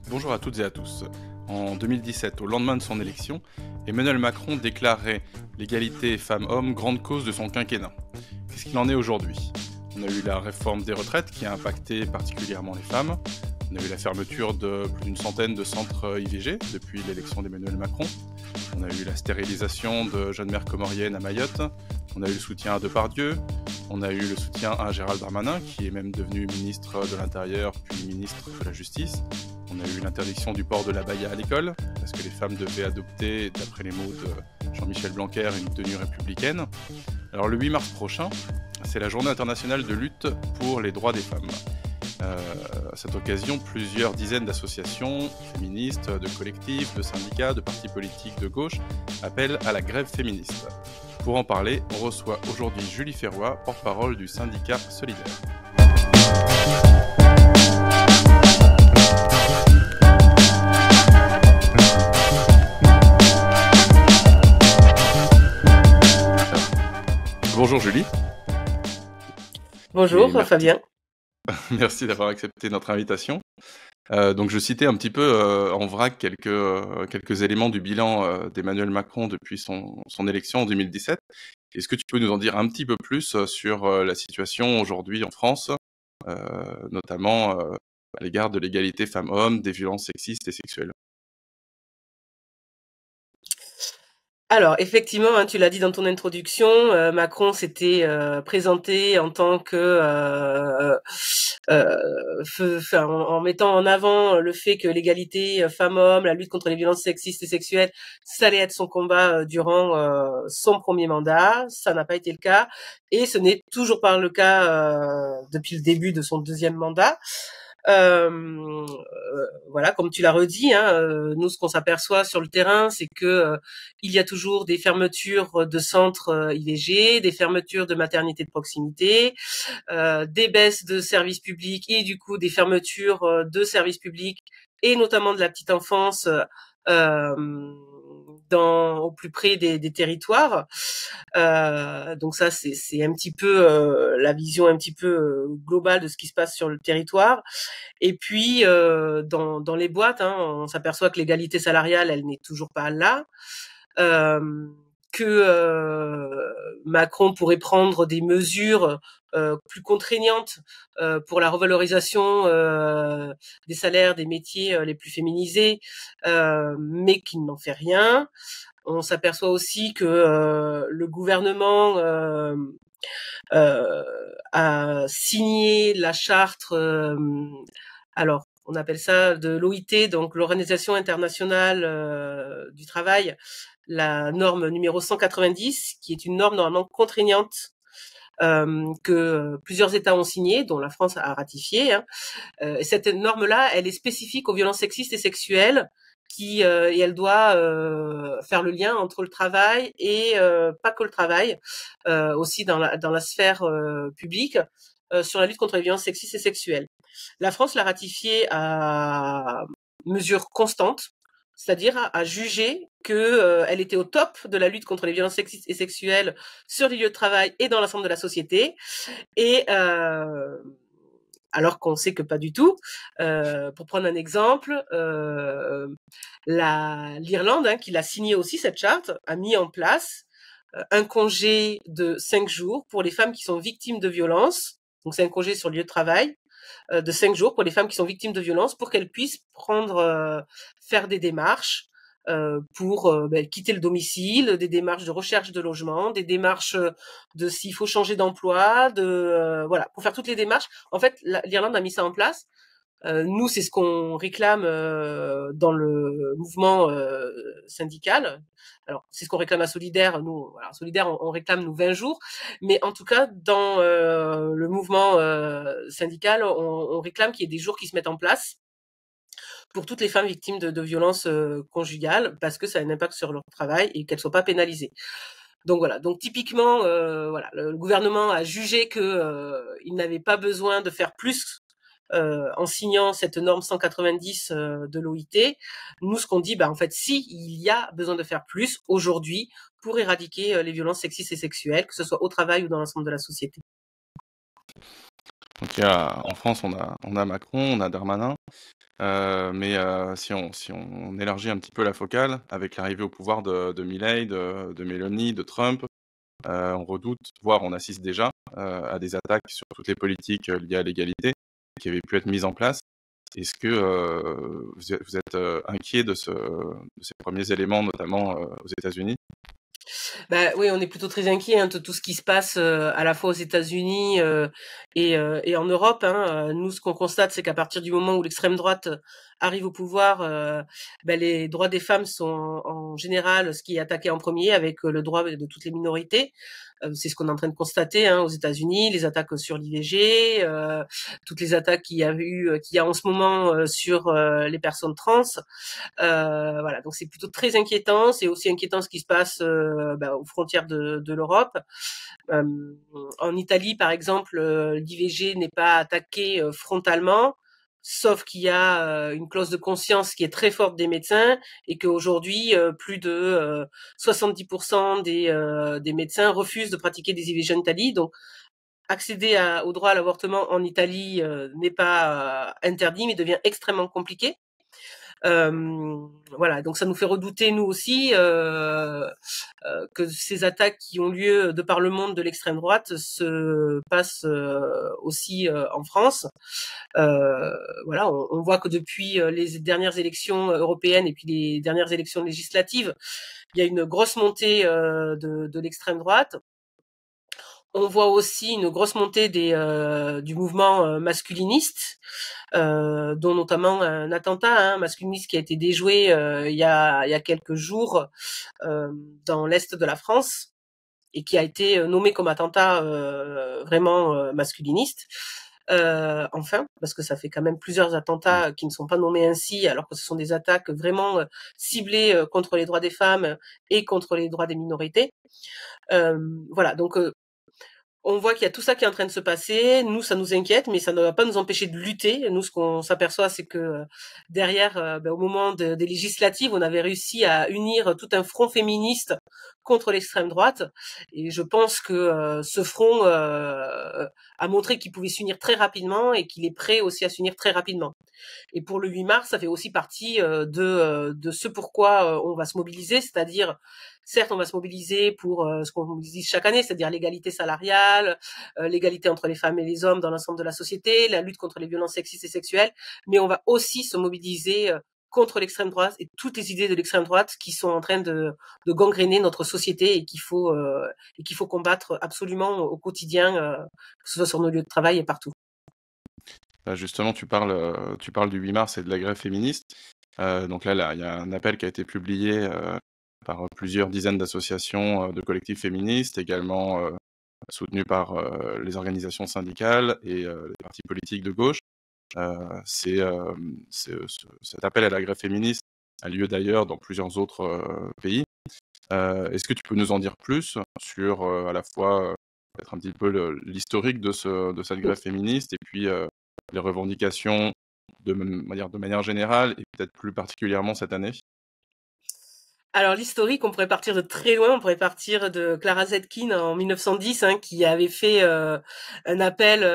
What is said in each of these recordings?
Bonjour à toutes et à tous. En 2017, au lendemain de son élection, Emmanuel Macron déclarait l'égalité femmes-hommes grande cause de son quinquennat. Qu'est-ce qu'il en est aujourd'hui? On a eu la réforme des retraites qui a impacté particulièrement les femmes. On a eu la fermeture de plus d'une centaine de centres IVG depuis l'élection d'Emmanuel Macron. On a eu la stérilisation de jeunes mères comoriennes à Mayotte. On a eu le soutien à Depardieu. On a eu le soutien à Gérald Darmanin, qui est même devenu ministre de l'Intérieur, puis ministre de la Justice. On a eu l'interdiction du port de l'abaya à l'école, parce que les femmes devaient adopter, d'après les mots de Jean-Michel Blanquer, une tenue républicaine. Alors le 8 mars prochain, c'est la journée internationale de lutte pour les droits des femmes. À cette occasion, plusieurs dizaines d'associations féministes, de collectifs, de syndicats, de partis politiques de gauche appellent à la grève féministe. Pour en parler, on reçoit aujourd'hui Julie Ferroy, porte-parole du syndicat Solidaire. Bonjour Julie. Bonjour Fabien. Merci d'avoir accepté notre invitation. Donc je citais un petit peu en vrac quelques éléments du bilan d'Emmanuel Macron depuis son élection en 2017. Est-ce que tu peux nous en dire un petit peu plus sur la situation aujourd'hui en France, notamment à l'égard de l'égalité femmes-hommes, des violences sexistes et sexuelles? Alors effectivement, hein, tu l'as dit dans ton introduction, Macron s'était présenté en tant que en mettant en avant le fait que l'égalité femmes-hommes, la lutte contre les violences sexistes et sexuelles, ça allait être son combat durant son premier mandat. Ça n'a pas été le cas et ce n'est toujours pas le cas depuis le début de son deuxième mandat. Voilà, comme tu l'as redit, hein, nous ce qu'on s'aperçoit sur le terrain, c'est que il y a toujours des fermetures de centres IVG, des fermetures de maternités de proximité, des baisses de services publics et du coup des fermetures de services publics et notamment de la petite enfance au plus près des territoires. Donc ça, c'est un petit peu la vision un petit peu globale de ce qui se passe sur le territoire. Et puis dans les boîtes, hein, on s'aperçoit que l'égalité salariale, elle n'est toujours pas là. Macron pourrait prendre des mesures plus contraignantes pour la revalorisation des salaires des métiers les plus féminisés, mais qu'il n'en fait rien. On s'aperçoit aussi que le gouvernement a signé la charte, alors on appelle ça de l'OIT, donc l'Organisation internationale du travail, la norme numéro 190, qui est une norme normalement contraignante que plusieurs États ont signé, dont la France a ratifié. Hein. Et cette norme-là, elle est spécifique aux violences sexistes et sexuelles, et elle doit faire le lien entre le travail et pas que le travail, aussi dans la sphère publique, sur la lutte contre les violences sexistes et sexuelles. La France l'a ratifiée à mesure constante, c'est-à-dire à juger que elle était au top de la lutte contre les violences sexistes et sexuelles sur les lieux de travail et dans l'ensemble de la société. Et alors qu'on sait que pas du tout. Pour prendre un exemple, l'Irlande, hein, qui l'a signé aussi cette charte, a mis en place un congé de 5 jours pour les femmes qui sont victimes de violences. Donc c'est un congé sur le lieu de travail de 5 jours pour les femmes qui sont victimes de violences, pour qu'elles puissent faire des démarches pour quitter le domicile, des démarches de recherche de logement, des démarches de s'il faut changer d'emploi, voilà, pour faire toutes les démarches. En fait, l'Irlande a mis ça en place. Nous, c'est ce qu'on réclame dans le mouvement syndical. Alors, c'est ce qu'on réclame à Solidaire. Nous, voilà, Solidaire, on réclame nous 20 jours. Mais en tout cas, dans le mouvement syndical, on réclame qu'il y ait des jours qui se mettent en place pour toutes les femmes victimes de violences conjugales, parce que ça a un impact sur leur travail et qu'elles soient pas pénalisées. Donc voilà. Donc typiquement, voilà, le gouvernement a jugé que il n'avait pas besoin de faire plus en signant cette norme 190 de l'OIT. Nous, ce qu'on dit, en fait, si il y a besoin de faire plus aujourd'hui pour éradiquer les violences sexistes et sexuelles, que ce soit au travail ou dans l'ensemble de la société. Donc en France, on a Macron, on a Darmanin, mais si on élargit un petit peu la focale, avec l'arrivée au pouvoir de Milei, de Meloni, de Trump, on redoute, voire on assiste déjà à des attaques sur toutes les politiques liées à l'égalité qui avaient pu être mises en place. Est-ce que vous êtes inquiet de ces premiers éléments, notamment aux États-Unis? Bah, oui, on est plutôt très inquiet de tout ce qui se passe à la fois aux États-Unis et en Europe. Nous, ce qu'on constate, c'est qu'à partir du moment où l'extrême droite arrive au pouvoir, les droits des femmes sont en général ce qui est attaqué en premier, avec le droit de toutes les minorités. C'est ce qu'on est en train de constater aux États-Unis, les attaques sur l'IVG, toutes les attaques qu'il y a en ce moment sur les personnes trans. Voilà, donc c'est plutôt très inquiétant. C'est aussi inquiétant ce qui se passe aux frontières de l'Europe. En Italie, par exemple, l'IVG n'est pas attaqué frontalement, sauf qu'il y a une clause de conscience qui est très forte des médecins et qu'aujourd'hui, plus de 70% des médecins refusent de pratiquer des IVG en Italie. Donc, accéder au droit à l'avortement en Italie n'est pas interdit, mais devient extrêmement compliqué. Voilà, donc ça nous fait redouter, nous aussi, que ces attaques qui ont lieu de par le monde de l'extrême droite se passent aussi en France. Voilà, on voit que depuis les dernières élections européennes et puis les dernières élections législatives, il y a une grosse montée de l'extrême droite. On voit aussi une grosse montée du mouvement masculiniste, dont notamment un attentat masculiniste qui a été déjoué il y a quelques jours dans l'est de la France et qui a été nommé comme attentat vraiment masculiniste. Enfin, parce que ça fait quand même plusieurs attentats qui ne sont pas nommés ainsi, alors que ce sont des attaques vraiment ciblées contre les droits des femmes et contre les droits des minorités. Voilà, donc on voit qu'il y a tout ça qui est en train de se passer. Nous, ça nous inquiète, mais ça ne va pas nous empêcher de lutter. Nous, ce qu'on s'aperçoit, c'est que derrière, au moment des législatives, on avait réussi à unir tout un front féministe contre l'extrême droite. Et je pense que ce front a montré qu'il pouvait s'unir très rapidement et qu'il est prêt aussi à s'unir très rapidement. Et pour le 8 mars, ça fait aussi partie de ce pourquoi on va se mobiliser, c'est-à-dire, certes, on va se mobiliser pour ce qu'on mobilise chaque année, c'est-à-dire l'égalité salariale, l'égalité entre les femmes et les hommes dans l'ensemble de la société, la lutte contre les violences sexistes et sexuelles, mais on va aussi se mobiliser contre l'extrême droite et toutes les idées de l'extrême droite qui sont en train de gangréner notre société et qu'il faut combattre absolument au quotidien, que ce soit sur nos lieux de travail et partout. Justement, tu parles du 8 mars et de la grève féministe. Donc là, il y a un appel qui a été publié par plusieurs dizaines d'associations de collectifs féministes, également soutenus par les organisations syndicales et les partis politiques de gauche. Cet appel à la grève féministe a lieu d'ailleurs dans plusieurs autres pays. Est-ce que tu peux nous en dire plus sur à la fois peut-être un petit peu l'historique de cette grève féministe et puis les revendications de manière générale et peut-être plus particulièrement cette année? Alors l'historique, on pourrait partir de très loin, on pourrait partir de Clara Zetkin en 1910, qui avait fait un appel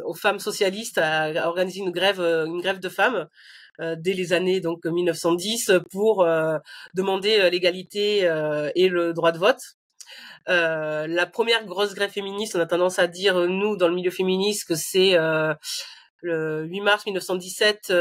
aux femmes socialistes à organiser une grève de femmes dès les années donc 1910 pour demander l'égalité et le droit de vote. La première grosse grève féministe, on a tendance à dire, nous, dans le milieu féministe, que c'est le 8 mars 1917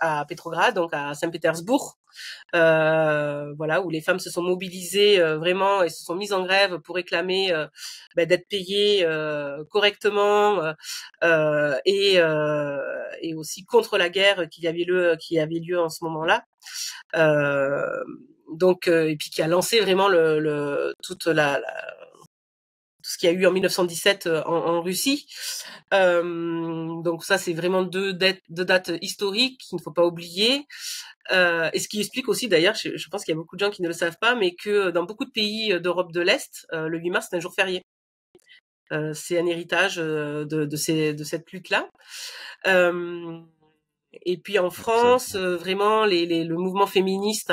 à Petrograd, donc à Saint-Pétersbourg, voilà, où les femmes se sont mobilisées vraiment et se sont mises en grève pour réclamer d'être payées correctement et aussi contre la guerre qui avait lieu en ce moment-là. Donc et puis qui a lancé vraiment toute tout ce qu'il y a eu en 1917 en Russie. Donc ça, c'est vraiment deux dates historiques qu'il ne faut pas oublier. Et ce qui explique aussi, d'ailleurs, je pense qu'il y a beaucoup de gens qui ne le savent pas, mais que dans beaucoup de pays d'Europe de l'Est, le 8 mars, c'est un jour férié. C'est un héritage de cette lutte-là. Et puis en France, vraiment, le mouvement féministe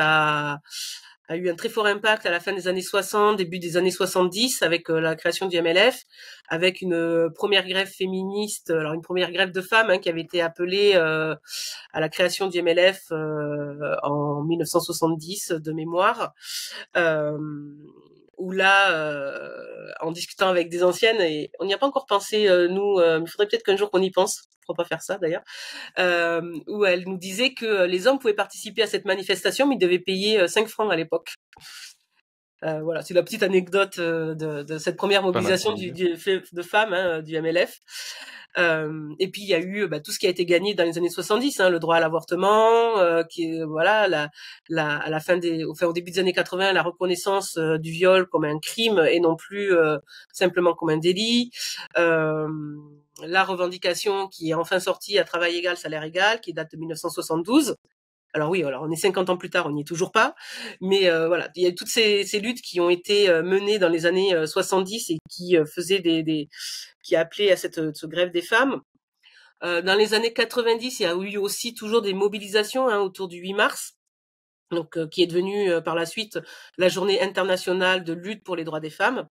a eu un très fort impact à la fin des années 60, début des années 70, avec la création du MLF, avec une première grève féministe, alors une première grève de femmes qui avait été appelée à la création du MLF en 1970 de mémoire. Où là, en discutant avec des anciennes, et on n'y a pas encore pensé, nous, il faudrait peut-être qu'un jour qu'on y pense, pourquoi pas faire ça d'ailleurs, où elle nous disait que les hommes pouvaient participer à cette manifestation, mais ils devaient payer 5 francs à l'époque. Voilà, c'est la petite anecdote de cette première mobilisation de femmes du MLF. Et puis il y a eu tout ce qui a été gagné dans les années 70, le droit à l'avortement, qui voilà, à la fin au début des années 80, la reconnaissance du viol comme un crime et non plus simplement comme un délit. La revendication qui est enfin sortie à travail égal, salaire égal, qui date de 1972. Alors oui, alors on est 50 ans plus tard, on n'y est toujours pas, mais voilà, il y a toutes ces luttes qui ont été menées dans les années 70 et qui faisaient qui appelaient à cette grève des femmes. Dans les années 90, il y a eu aussi toujours des mobilisations autour du 8 mars, donc qui est devenue par la suite la journée internationale de lutte pour les droits des femmes.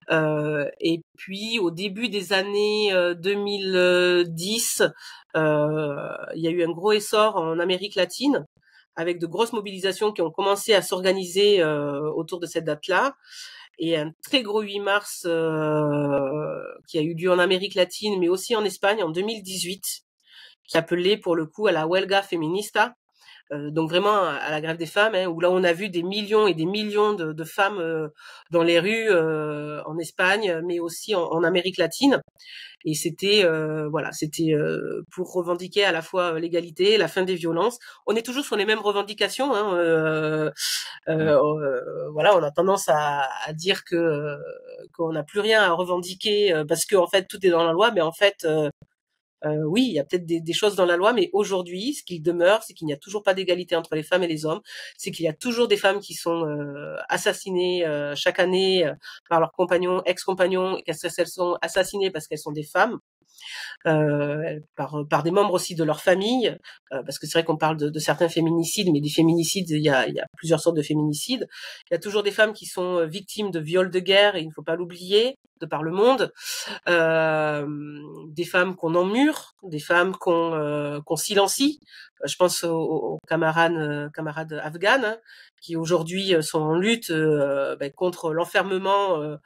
Et puis au début des années 2010, il y a eu un gros essor en Amérique latine, avec de grosses mobilisations qui ont commencé à s'organiser autour de cette date-là, et un très gros 8 mars qui a eu lieu en Amérique latine, mais aussi en Espagne en 2018, qui appelait pour le coup à la huelga feminista. Donc vraiment à la grève des femmes, où là on a vu des millions et des millions de femmes dans les rues en Espagne, mais aussi en Amérique latine. Et c'était voilà, c'était pour revendiquer à la fois l'égalité, la fin des violences. On est toujours sur les mêmes revendications. Voilà, on a tendance à dire que qu'on n'a plus rien à revendiquer parce que en fait tout est dans la loi, mais en fait oui, il y a peut-être des choses dans la loi, mais aujourd'hui, ce qui demeure, c'est qu'il n'y a toujours pas d'égalité entre les femmes et les hommes. C'est qu'il y a toujours des femmes qui sont assassinées chaque année par leurs compagnons, ex-compagnons, et qu'elles sont assassinées parce qu'elles sont des femmes. Par des membres aussi de leur famille, parce que c'est vrai qu'on parle de certains féminicides, mais des féminicides, il y a plusieurs sortes de féminicides. Il y a toujours des femmes qui sont victimes de viols de guerre, et il ne faut pas l'oublier, de par le monde. Des femmes qu'on emmure, des femmes qu'on silencie. Je pense aux camarades afghanes qui aujourd'hui sont en lutte contre l'enfermement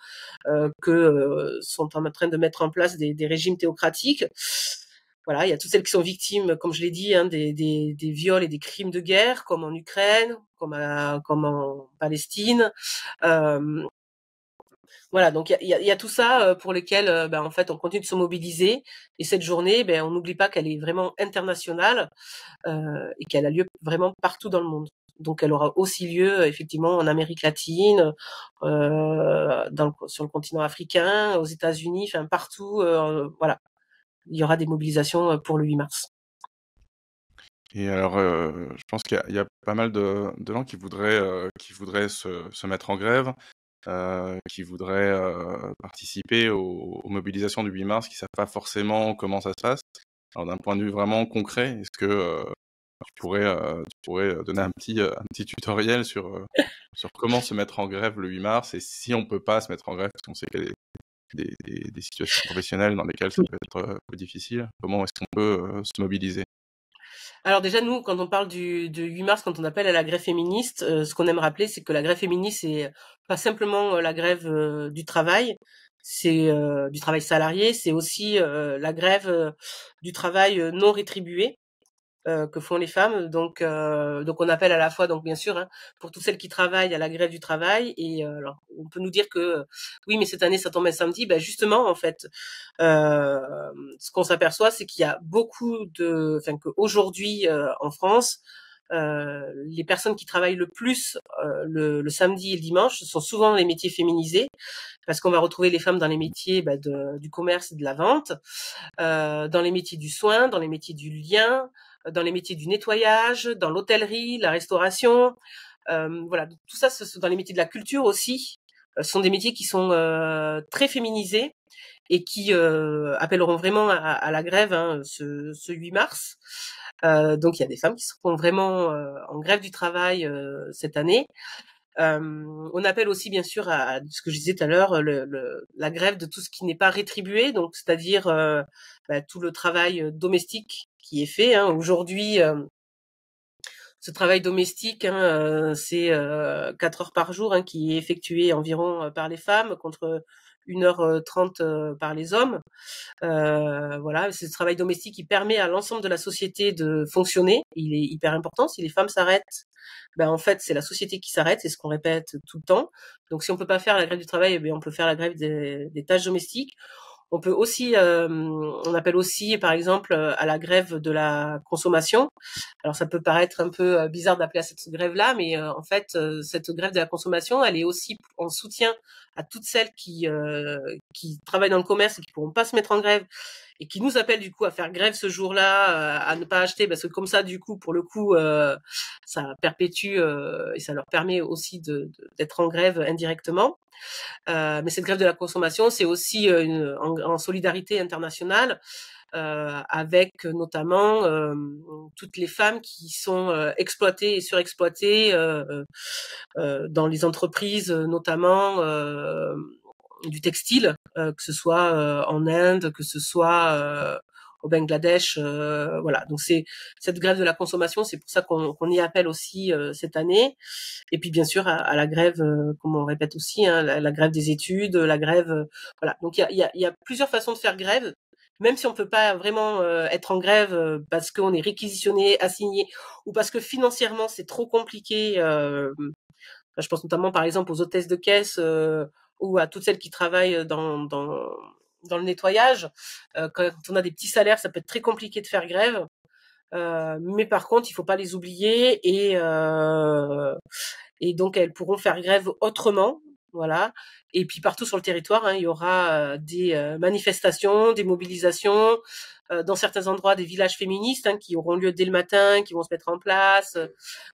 que sont en train de mettre en place des régimes théocratiques. Voilà, il y a toutes celles qui sont victimes, comme je l'ai dit, des viols et des crimes de guerre, comme en Ukraine, comme en Palestine. Voilà, donc il y a tout ça pour lesquels en fait on continue de se mobiliser, et cette journée, on n'oublie pas qu'elle est vraiment internationale et qu'elle a lieu vraiment partout dans le monde. Donc elle aura aussi lieu effectivement en Amérique latine, sur le continent africain, aux États-Unis, enfin partout. Voilà, il y aura des mobilisations pour le 8 mars. Et alors, je pense qu'il y a pas mal de gens qui voudraient se mettre en grève, qui voudraient participer aux mobilisations du 8 mars, qui savent pas forcément comment ça se passe. Alors d'un point de vue vraiment concret, est-ce que tu pourrais donner un petit tutoriel sur comment se mettre en grève le 8 mars, et si on peut pas se mettre en grève, parce qu'on sait qu'il y a des situations professionnelles dans lesquelles ça peut être un peu difficile, comment est-ce qu'on peut se mobiliser? Alors déjà, nous, quand on parle du 8 mars, quand on appelle à la grève féministe, ce qu'on aime rappeler, c'est que la grève féministe, c'est pas simplement la grève du travail, c'est du travail salarié, c'est aussi la grève du travail non rétribué que font les femmes. Donc on appelle à la fois, donc bien sûr, pour toutes celles qui travaillent, à la grève du travail. Et alors, on peut nous dire que oui, mais cette année, ça tombe un samedi. Justement, en fait, ce qu'on s'aperçoit, c'est qu'il y a qu'aujourd'hui en France, les personnes qui travaillent le plus le samedi et le dimanche, ce sont souvent les métiers féminisés, parce qu'on va retrouver les femmes dans les métiers du commerce et de la vente, dans les métiers du soin, dans les métiers du lien, dans les métiers du nettoyage, dans l'hôtellerie, la restauration. Voilà, tout ça, dans les métiers de la culture aussi, sont des métiers qui sont très féminisés et qui appelleront vraiment à la grève ce 8 mars. Donc il y a des femmes qui seront vraiment en grève du travail cette année. On appelle aussi bien sûr à ce que je disais tout à l'heure, la grève de tout ce qui n'est pas rétribué, donc c'est-à-dire tout le travail domestique qui est fait. Aujourd'hui, ce travail domestique, c'est 4 heures par jour qui est effectué environ par les femmes contre 1h30 par les hommes. Voilà, c'est ce travail domestique qui permet à l'ensemble de la société de fonctionner. Il est hyper important. Si les femmes s'arrêtent, en fait, c'est la société qui s'arrête. C'est ce qu'on répète tout le temps. Donc, si on peut pas faire la grève du travail, on peut faire la grève des tâches domestiques. On peut aussi, on appelle aussi, par exemple, à la grève de la consommation. Alors, ça peut paraître un peu bizarre d'appeler à cette grève-là, mais en fait, cette grève de la consommation, elle est aussi en soutien à toutes celles qui travaillent dans le commerce et qui pourront pas se mettre en grève et qui nous appellent du coup à faire grève ce jour-là, à ne pas acheter, parce que comme ça, du coup, pour le coup, ça perpétue et ça leur permet aussi d'être en grève indirectement. Mais cette grève de la consommation, c'est aussi en solidarité internationale avec notamment toutes les femmes qui sont exploitées et surexploitées dans les entreprises, notamment du textile, que ce soit en Inde, que ce soit au Bangladesh, voilà. Donc c'est cette grève de la consommation, c'est pour ça qu'on y appelle aussi cette année. Et puis bien sûr à la grève, comme on répète aussi, la grève des études, la grève, voilà. Donc il y a plusieurs façons de faire grève, même si on peut pas vraiment être en grève parce qu'on est réquisitionné, assigné, ou parce que financièrement c'est trop compliqué. Je pense notamment par exemple aux hôtesses de caisse ou à toutes celles qui travaillent dans le nettoyage. Quand on a des petits salaires, ça peut être très compliqué de faire grève. Mais par contre, il faut pas les oublier et donc elles pourront faire grève autrement, voilà. Et puis partout sur le territoire, il y aura des manifestations, des mobilisations, dans certains endroits des villages féministes qui auront lieu dès le matin, qui vont se mettre en place,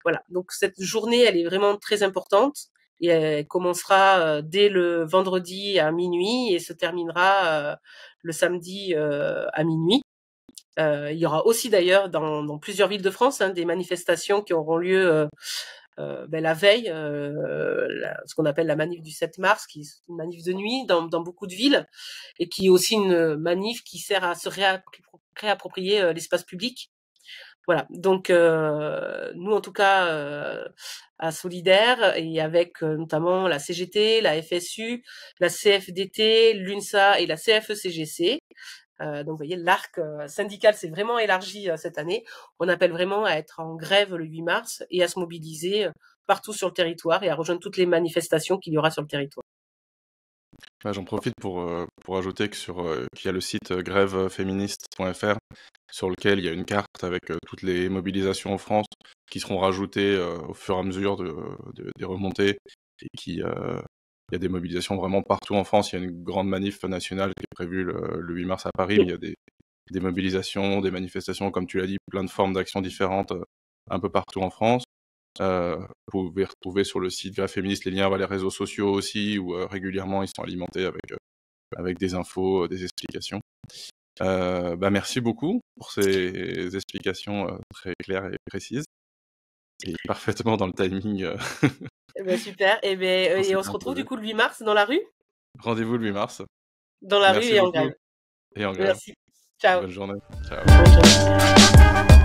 voilà. Donc cette journée, elle est vraiment très importante et elle commencera dès le vendredi à minuit et se terminera le samedi à minuit. Il y aura aussi d'ailleurs dans plusieurs villes de France des manifestations qui auront lieu la veille, ce qu'on appelle la manif du 7 mars, qui est une manif de nuit dans beaucoup de villes, et qui est aussi une manif qui sert à se réapproprier l'espace public. Voilà, donc nous en tout cas à Solidaire et avec notamment la CGT, la FSU, la CFDT, l'UNSA et la CFE-CGC. Donc vous voyez, l'arc syndical s'est vraiment élargi cette année. On appelle vraiment à être en grève le 8 mars et à se mobiliser partout sur le territoire et à rejoindre toutes les manifestations qu'il y aura sur le territoire. J'en profite pour ajouter qu'il y a le site grèveféministe.fr sur lequel il y a une carte avec toutes les mobilisations en France qui seront rajoutées au fur et à mesure des remontées et il y a des mobilisations vraiment partout en France. Il y a une grande manif nationale qui est prévue le 8 mars à Paris, mais il y a des mobilisations, des manifestations, comme tu l'as dit, plein de formes d'actions différentes un peu partout en France. Vous pouvez retrouver sur le site Grève Féministe les liens vers les réseaux sociaux aussi, où régulièrement ils sont alimentés avec des infos, des explications. Merci beaucoup pour ces explications très claires et précises, et parfaitement dans le timing. Super, et on se retrouve du coup le 8 mars dans la rue. Rendez-vous le 8 mars. Dans la rue Merci et en beaucoup. grève. Et en grève. Merci. Ciao. Bonne journée. Ciao. Bonne journée.